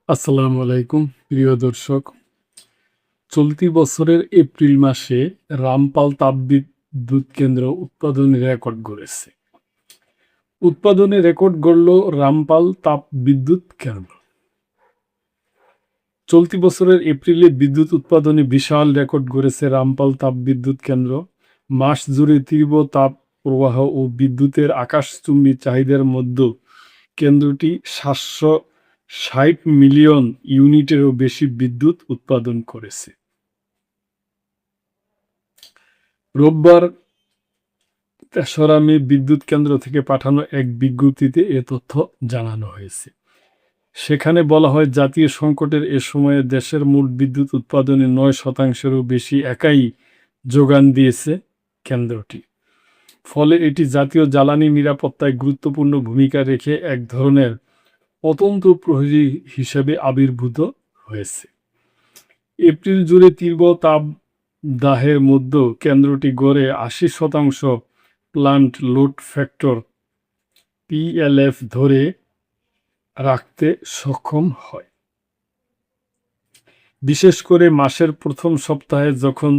আসসালামু আলাইকুম প্রিয় দর্শক। চলতি বছরের এপ্রিল মাসে রামপাল তাপবিদ্যুৎ কেন্দ্র উৎপাদনের রেকর্ড গড়েছে। উৎপাদনে রেকর্ড গড়ল রামপাল তাপবিদ্যুৎ কেন্দ্র। চলতি বছরের এপ্রিলে বিদ্যুৎ উৎপাদনে বিশাল রেকর্ড গড়েছে রামপাল তাপবিদ্যুৎ কেন্দ্র। মাস জুড়ে তীব্র তাপ প্রবাহ ও বিদ্যুতের আকাশচুম্বী চাহিদার মধ্যে কেন্দ্রটি 760 মিলিয়ন ইউনিটেরও বেশি বিদ্যুৎ উৎপাদন করেছে। রোববার ৩রা মে বিদ্যুৎ কেন্দ্র থেকে পাঠানো এক বিজ্ঞপ্তিতে এ তথ্য জানানো হয়েছে। সেখানে বলা হয়, জাতীয় সংকটের এ সময়ে দেশের মোট বিদ্যুৎ উৎপাদনে ৯%-এরও বেশি একাই যোগান দিয়েছে কেন্দ্রটি। ফলে এটি জাতীয় জ্বালানি নিরাপত্তায় গুরুত্বপূর্ণ ভূমিকা রেখে এক ধরনের অত্যন্ত প্রহরী হিসেবে আবির্ভূত হয়েছে। এপ্রিল জুড়ে তীব্র তাপদাহের মধ্যে কেন্দ্রটি গড়ে ৮০% প্লান্ট লোড ফ্যাক্টর PLF ধরে রাখতে সক্ষম হয়। বিশেষ করে মাসের প্রথম সপ্তাহে যখন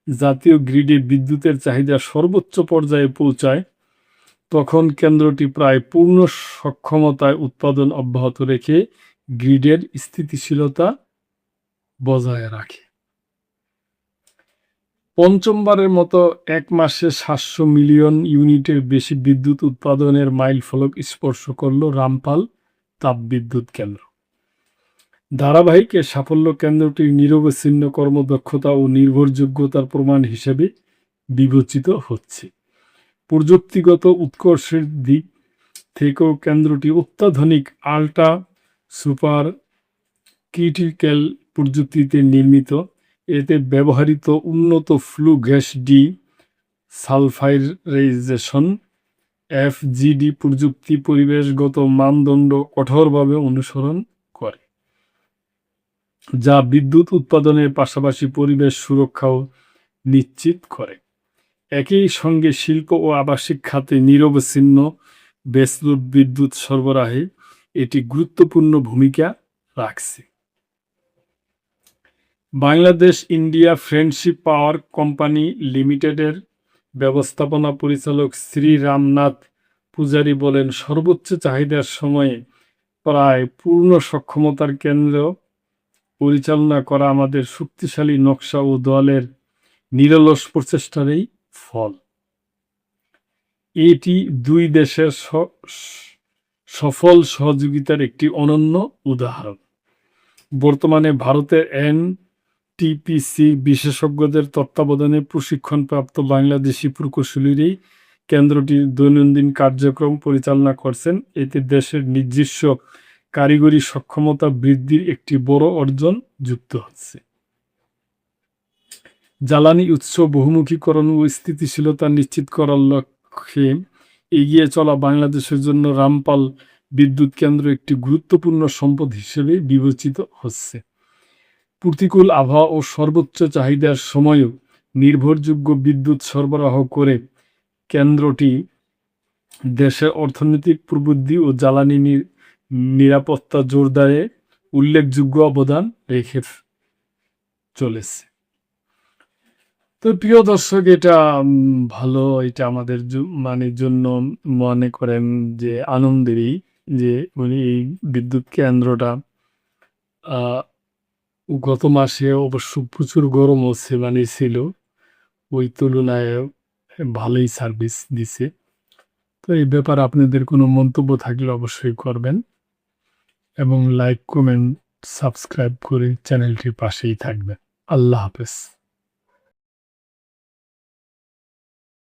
জাতীয় গ্রিডে বিদ্যুতের চাহিদা সর্বোচ্চ পর্যায়ে পৌঁছায়, তখন কেন্দ্রটি প্রায় পূর্ণ সক্ষমতায় উৎপাদন অব্যাহত রেখে গ্রিডের স্থিতিশীলতা বজায় রাখে। পঞ্চমবারের মতো এক মাসে ৭০০ মিলিয়ন ইউনিটের বেশি বিদ্যুৎ উৎপাদনের মাইলফলক স্পর্শ করল রামপাল তাপবিদ্যুৎ কেন্দ্র। ধারাবাহিক এ সাফল্য কেন্দ্রটির নিরবচ্ছিন্ন কর্মদক্ষতা ও নির্ভরযোগ্যতার প্রমাণ হিসেবে বিবেচিত হচ্ছে। প্রযুক্তিগত উৎকর্ষের দিক থেকেও কেন্দ্রটি অত্যাধুনিক আল্ট্রা সুপার ক্রিটিক্যাল প্রযুক্তিতে নির্মিত। এতে ব্যবহৃত উন্নত ফ্লু গ্যাস সালফাইরাইজেশন FGD প্রযুক্তি পরিবেশগত মানদণ্ড কঠোরভাবে অনুসরণ করে, যা বিদ্যুৎ উৎপাদনের পাশাপাশি পরিবেশ সুরক্ষাও নিশ্চিত করে। একই সঙ্গে শিল্প ও আবাসিক খাতে নিরবচ্ছিন্ন বেসলোড বিদ্যুৎ সরবরাহে এটি গুরুত্বপূর্ণ ভূমিকা রাখছে। Bangladesh India friendship power company লিমিটেডের ব্যবস্থাপনা পরিচালক শ্রী রামনাথ পূজারী বলেন, সর্বোচ্চ চাহিদার সময়ে প্রায় পূর্ণ সক্ষমতার কেন্দ্র পরিচালনা করা আমাদের শক্তিশালী নকশা ও দলের নিরলস প্রচেষ্টারই ফল। এটি দুই দেশের সফল সহযোগিতার একটি অনন্য উদাহরণ। বর্তমানে ভারতের NTPC বিশেষজ্ঞদের তত্ত্বাবধানে প্রশিক্ষণপ্রাপ্ত বাংলাদেশি প্রকৌশলীরাই কেন্দ্রটির দৈনন্দিন কার্যক্রম পরিচালনা করছেন। এতে দেশের নিজস্ব কারিগরি সক্ষমতা বৃদ্ধির একটি বড় অর্জন যুক্ত হচ্ছে। জ্বালানি উৎস বহুমুখীকরণ ও স্থিতিশীলতা নিশ্চিত করার লক্ষ্যে এগিয়ে চলা বাংলাদেশের জন্য রামপাল বিদ্যুৎ কেন্দ্র একটি গুরুত্বপূর্ণ সম্পদ হিসেবে বিবেচিত হচ্ছে। প্রতিকূল আবহাওয়া ও সর্বোচ্চ চাহিদার সময়ও নির্ভরযোগ্য বিদ্যুৎ সরবরাহ করে কেন্দ্রটি দেশের অর্থনৈতিক প্রবৃদ্ধি ও জ্বালানি নিরাপত্তা জোরদারে উল্লেখযোগ্য অবদান রেখে চলেছে। তো প্রিয় দর্শক, এটা ভালো, এটা আমাদের জন্য মনে করেন যে আনন্দেরই যে এই বিদ্যুৎ কেন্দ্রটা গত মাসে অবশ্য প্রচুর গরম ছিল, ওই তুলনায় ভালোই সার্ভিস দিছে। তো এই ব্যাপারে আপনাদের কোনো মন্তব্য থাকলে অবশ্যই করবেন এবং লাইক, কমেন্ট, সাবস্ক্রাইব করে চ্যানেলটির পাশেই থাকবেন। আল্লাহ হাফেজ।